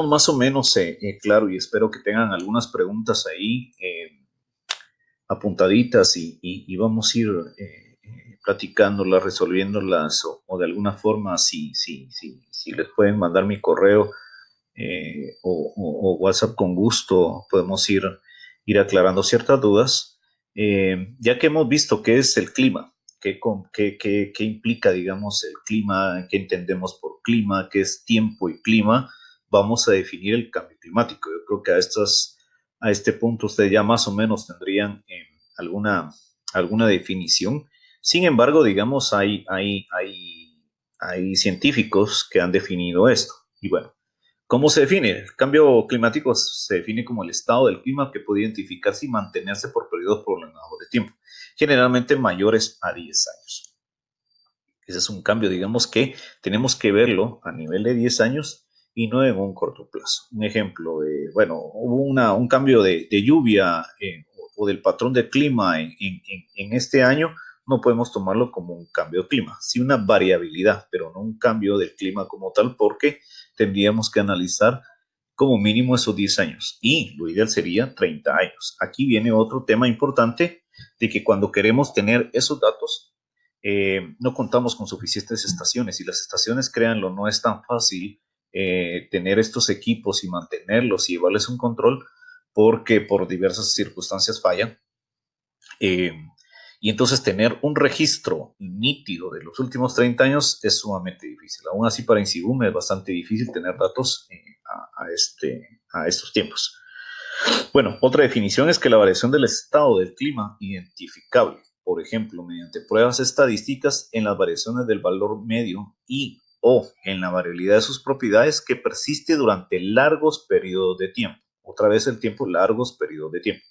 más o menos claro, y espero que tengan algunas preguntas ahí apuntaditas y vamos a ir platicándolas, resolviéndolas o de alguna forma si les pueden mandar mi correo o WhatsApp con gusto, podemos ir aclarando ciertas dudas, ya que hemos visto qué es el clima, qué implica, digamos, el clima, qué entendemos por clima, qué es tiempo y clima, vamos a definir el cambio climático. Yo creo que a este punto ustedes ya más o menos tendrían alguna, alguna definición. Sin embargo, digamos, hay científicos que han definido esto. Y bueno, ¿cómo se define? El cambio climático se define como el estado del clima que puede identificarse y mantenerse por periodos prolongados de tiempo, generalmente mayores a 10 años. Ese es un cambio, digamos que tenemos que verlo a nivel de 10 años y no en un corto plazo. Un ejemplo, bueno, hubo un cambio de lluvia o del patrón de clima en este año, no podemos tomarlo como un cambio de clima, sí una variabilidad, pero no un cambio del clima como tal, porque tendríamos que analizar como mínimo esos 10 años y lo ideal sería 30 años. Aquí viene otro tema importante de que cuando queremos tener esos datos, no contamos con suficientes estaciones y las estaciones, créanlo, no es tan fácil tener estos equipos y mantenerlos y llevarles un control porque por diversas circunstancias fallan. Eh, y entonces tener un registro nítido de los últimos 30 años es sumamente difícil. Aún así para Insibum es bastante difícil tener datos a estos tiempos. Bueno, otra definición es que la variación del estado del clima identificable, por ejemplo, mediante pruebas estadísticas en las variaciones del valor medio y o en la variabilidad de sus propiedades que persiste durante largos periodos de tiempo. Otra vez el tiempo, largos periodos de tiempo.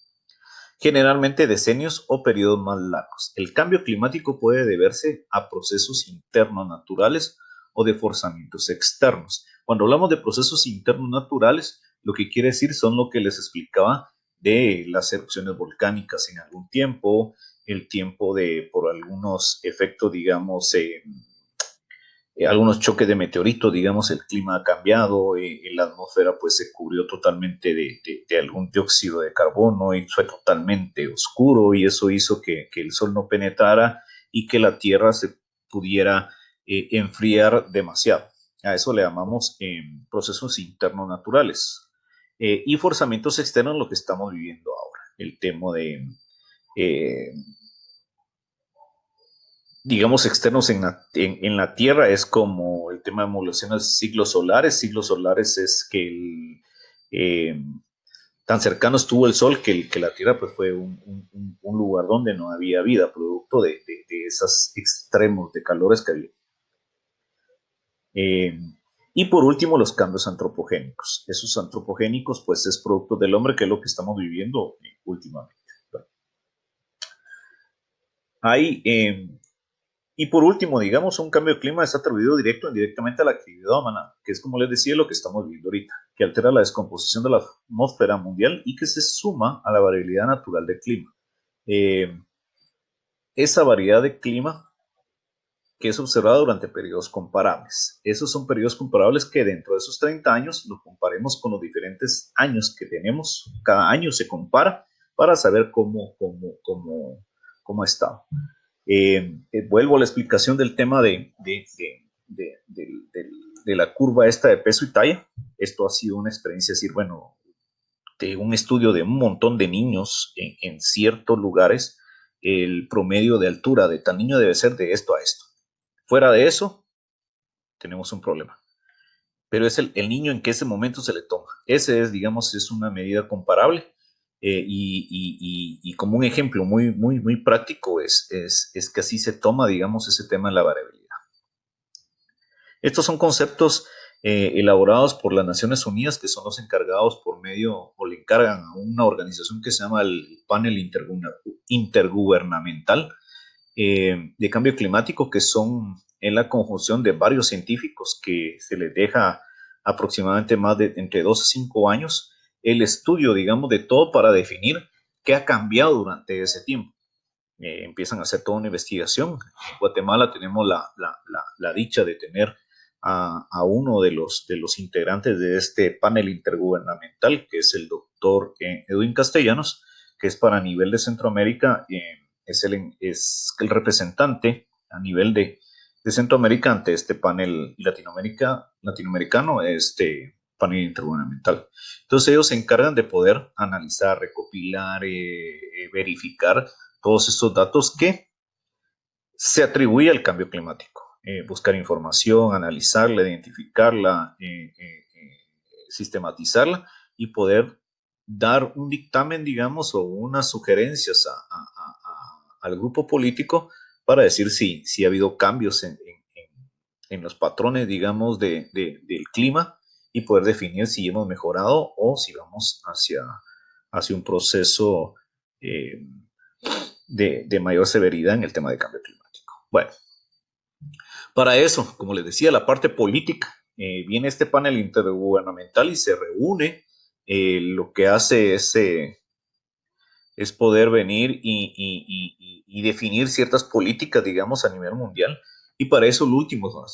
Generalmente decenios o periodos más largos. El cambio climático puede deberse a procesos internos naturales o de forzamientos externos. Cuando hablamos de procesos internos naturales, lo que quiere decir son lo que les explicaba de las erupciones volcánicas en algún tiempo, el tiempo de por algunos efectos, digamos, algunos choques de meteoritos, digamos, el clima ha cambiado, la atmósfera pues se cubrió totalmente de algún dióxido de carbono y fue totalmente oscuro y eso hizo que el sol no penetrara y que la Tierra se pudiera enfriar demasiado. A eso le llamamos procesos internos naturales y forzamientos externos, lo que estamos viviendo ahora. El tema de eh, digamos, externos en la Tierra es como el tema de emulación de ciclos solares. Ciclos solares es que eh, tan cercano estuvo el Sol que la Tierra pues, fue un lugar donde no había vida, producto de esos extremos de calores que había. Eh, y por último, los cambios antropogénicos. Esos antropogénicos, pues, es producto del hombre, que es lo que estamos viviendo últimamente. Bueno, hay y por último, digamos, un cambio de clima está atribuido directo o indirectamente a la actividad humana, que es, como les decía, lo que estamos viendo ahorita, que altera la descomposición de la atmósfera mundial y que se suma a la variabilidad natural del clima. Eh, esa variedad de clima que es observada durante periodos comparables. Esos son periodos comparables que dentro de esos 30 años lo comparemos con los diferentes años que tenemos. Cada año se compara para saber cómo ha estado. Vuelvo a la explicación del tema de la curva esta de peso y talla. Esto ha sido una experiencia, es decir, bueno, de un estudio de un montón de niños en ciertos lugares, el promedio de altura de tal niño debe ser de esto a esto. Fuera de eso, tenemos un problema. Pero es el niño en que ese momento se le toma. Ese es, digamos, es una medida comparable. Y como un ejemplo muy práctico es que así se toma, digamos, ese tema de la variabilidad. Estos son conceptos elaborados por las Naciones Unidas, que son los encargados por medio, o le encargan a una organización que se llama el Panel Intergubernamental de Cambio Climático, que son en la conjunción de varios científicos que se les deja aproximadamente más de entre 2 a 5 años el estudio, digamos, de todo para definir qué ha cambiado durante ese tiempo. Empiezan a hacer toda una investigación. En Guatemala tenemos la dicha de tener a uno de los integrantes de este panel intergubernamental, que es el doctor Edwin Castellanos, que es para nivel de Centroamérica, es el representante a nivel de Centroamérica ante este panel latinoamericano, este panel intergubernamental. Entonces ellos se encargan de poder analizar, recopilar, verificar todos estos datos que se atribuye al cambio climático. Buscar información, analizarla, identificarla, sistematizarla y poder dar un dictamen, digamos, o unas sugerencias al grupo político para decir si ha habido cambios en los patrones, digamos, del clima y poder definir si hemos mejorado o si vamos hacia un proceso de mayor severidad en el tema de cambio climático. Bueno, para eso, como les decía, la parte política, viene este panel intergubernamental y se reúne. Lo que hace es poder venir y definir ciertas políticas, digamos, a nivel mundial. Y para eso, lo último, ¿no?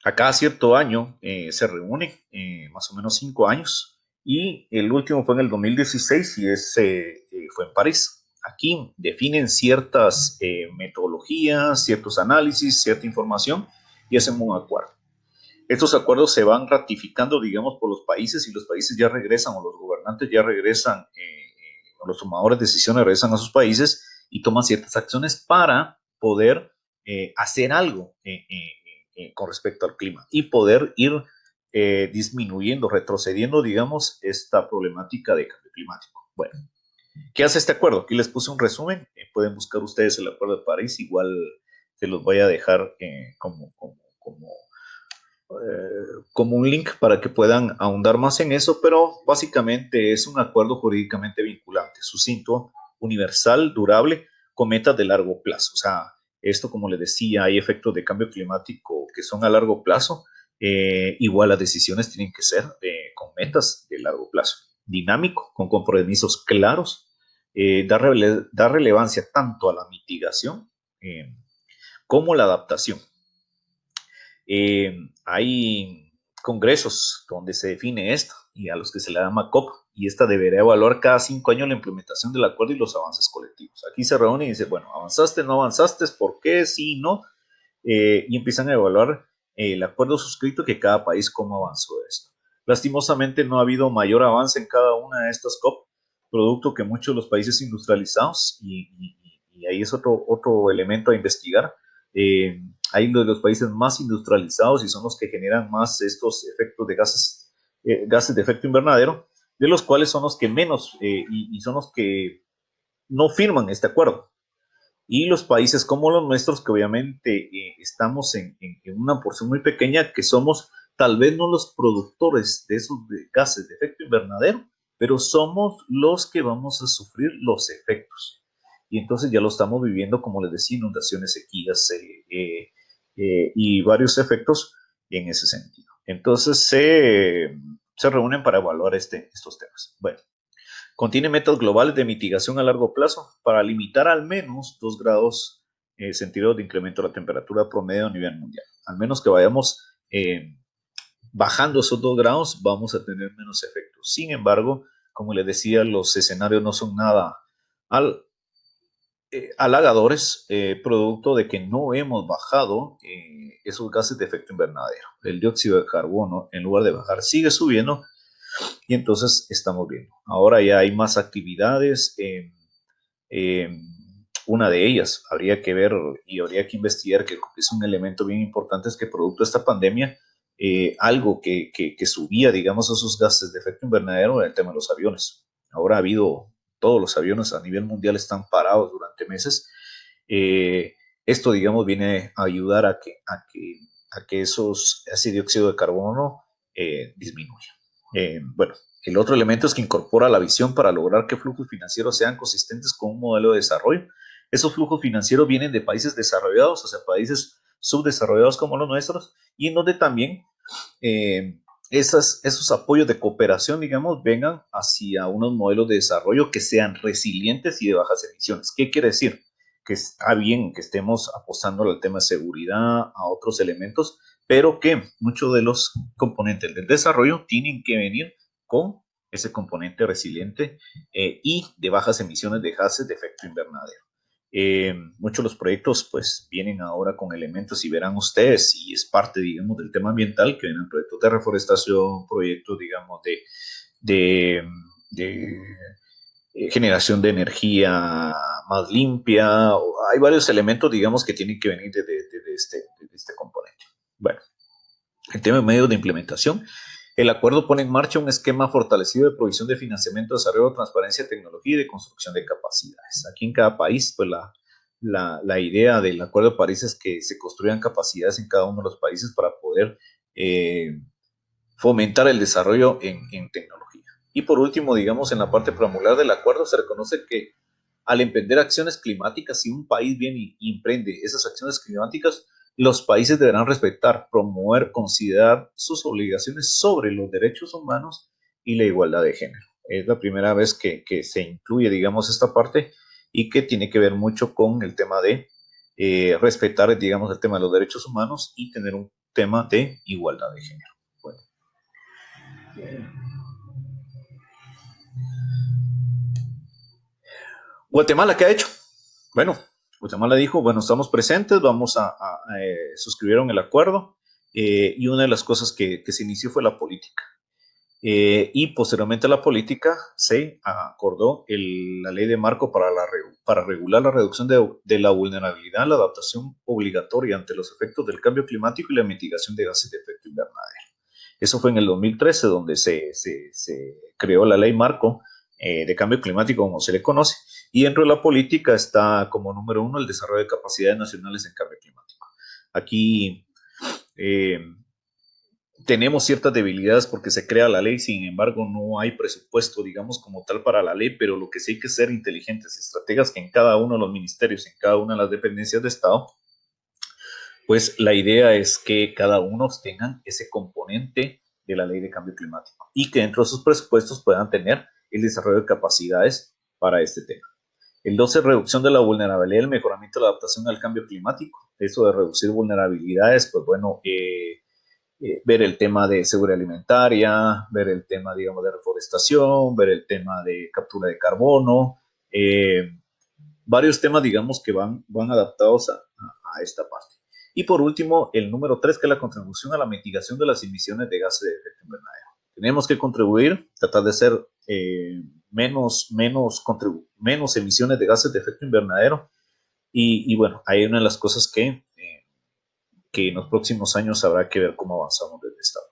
A cada cierto año se reúne, más o menos 5 años, y el último fue en el 2016 y ese fue en París. Aquí definen ciertas metodologías, ciertos análisis, cierta información y hacen un acuerdo. Estos acuerdos se van ratificando, digamos, por los países y los países ya regresan o los gobernantes ya regresan, o los tomadores de decisiones regresan a sus países y toman ciertas acciones para poder hacer algo con respecto al clima y poder ir disminuyendo, retrocediendo, digamos, esta problemática de cambio climático. Bueno, ¿qué hace este acuerdo? Aquí les puse un resumen. Pueden buscar ustedes el Acuerdo de París. Igual se los voy a dejar como un link para que puedan ahondar más en eso, pero básicamente es un acuerdo jurídicamente vinculante, sucinto, universal, durable, con metas de largo plazo. O sea, esto, como les decía, hay efectos de cambio climático que son a largo plazo. Igual las decisiones tienen que ser con metas de largo plazo, dinámico, con compromisos claros, da relevancia tanto a la mitigación como la adaptación. Hay congresos donde se define esto y a los que se le llama COP, y esta deberá evaluar cada 5 años la implementación del acuerdo y los avances colectivos. Aquí se reúne y dice, bueno, avanzaste, no avanzaste, ¿por qué? Sí, no. Y empiezan a evaluar el acuerdo suscrito, que cada país cómo avanzó de esto. Lastimosamente no ha habido mayor avance en cada una de estas COP, producto que muchos de los países industrializados, y ahí es otro elemento a investigar, hay uno de los países más industrializados y son los que generan más estos efectos de gases de efecto invernadero, de los cuales son los que menos y son los que no firman este acuerdo. Y los países como los nuestros, que obviamente estamos en una porción muy pequeña, que somos tal vez no los productores de esos gases de efecto invernadero, pero somos los que vamos a sufrir los efectos. Y entonces ya lo estamos viviendo, como les decía, inundaciones, sequías y varios efectos en ese sentido. Entonces se reúnen para evaluar estos temas. Bueno, contiene metas globales de mitigación a largo plazo para limitar al menos 2 grados centígrados de incremento de la temperatura promedio a nivel mundial. Al menos que vayamos bajando esos 2 grados, vamos a tener menos efectos. Sin embargo, como les decía, los escenarios no son nada halagadores, producto de que no hemos bajado esos gases de efecto invernadero. El dióxido de carbono, en lugar de bajar, sigue subiendo. Y entonces estamos viendo. Ahora ya hay más actividades. Una de ellas habría que ver y habría que investigar, que es un elemento bien importante, es que producto de esta pandemia, algo que subía, digamos, esos gases de efecto invernadero era el tema de los aviones. Ahora ha habido, todos los aviones a nivel mundial están parados durante meses. Esto, digamos, viene a ayudar a que ese dióxido de carbono disminuya. Bueno, el otro elemento es que incorpora la visión para lograr que flujos financieros sean consistentes con un modelo de desarrollo. Esos flujos financieros vienen de países desarrollados, o sea, países subdesarrollados como los nuestros, y en donde también esos apoyos de cooperación, digamos, vengan hacia unos modelos de desarrollo que sean resilientes y de bajas emisiones. ¿Qué quiere decir? que está bien que estemos apostando al tema de seguridad, a otros elementos, pero que muchos de los componentes del desarrollo tienen que venir con ese componente resiliente y de bajas emisiones de gases de efecto invernadero. Muchos de los proyectos pues vienen ahora con elementos y verán ustedes y es parte digamos del tema ambiental que vienen proyectos de reforestación, proyectos digamos de, de generación de energía más limpia. Hay varios elementos, digamos, que tienen que venir de este componente. Bueno, el tema de medios de implementación. El acuerdo pone en marcha un esquema fortalecido de provisión de financiamiento, desarrollo, transparencia, tecnología y de construcción de capacidades. Aquí en cada país, pues la idea del Acuerdo de París es que se construyan capacidades en cada uno de los países para poder fomentar el desarrollo en tecnología. Y por último, digamos, en la parte preamular del acuerdo se reconoce que al emprender acciones climáticas, si un país viene y emprende esas acciones climáticas, los países deberán respetar, promover, considerar sus obligaciones sobre los derechos humanos y la igualdad de género. Es la primera vez que se incluye, digamos, esta parte y que tiene que ver mucho con el tema de respetar, digamos, el tema de los derechos humanos y tener un tema de igualdad de género. Bueno. Guatemala, ¿qué ha hecho? Bueno, Guatemala dijo, bueno, estamos presentes, vamos a suscribieron el acuerdo y una de las cosas que se inició fue la política. Y posteriormente a la política se acordó la ley de marco para regular la reducción de la vulnerabilidad, la adaptación obligatoria ante los efectos del cambio climático y la mitigación de gases de efecto invernadero. Eso fue en el 2013 donde se creó la ley marco de cambio climático, como se le conoce, y dentro de la política está como número uno el desarrollo de capacidades nacionales en cambio climático. Aquí eh, tenemos ciertas debilidades porque se crea la ley, sin embargo no hay presupuesto, digamos, como tal para la ley, pero lo que sí hay que ser inteligentes, estrategas que en cada uno de los ministerios, en cada una de las dependencias de Estado, pues la idea es que cada uno tenga ese componente de la ley de cambio climático y que dentro de sus presupuestos puedan tener el desarrollo de capacidades para este tema. El 12, reducción de la vulnerabilidad y el mejoramiento de la adaptación al cambio climático. Eso de reducir vulnerabilidades, pues bueno, ver el tema de seguridad alimentaria, ver el tema, digamos, de reforestación, ver el tema de captura de carbono, varios temas, digamos, que van adaptados a esta parte. Y por último, el número 3, que es la contribución a la mitigación de las emisiones de gases de efecto invernadero. Tenemos que contribuir, tratar de ser menos emisiones de gases de efecto invernadero. Y bueno, hay una de las cosas que en los próximos años habrá que ver cómo avanzamos desde esta parte.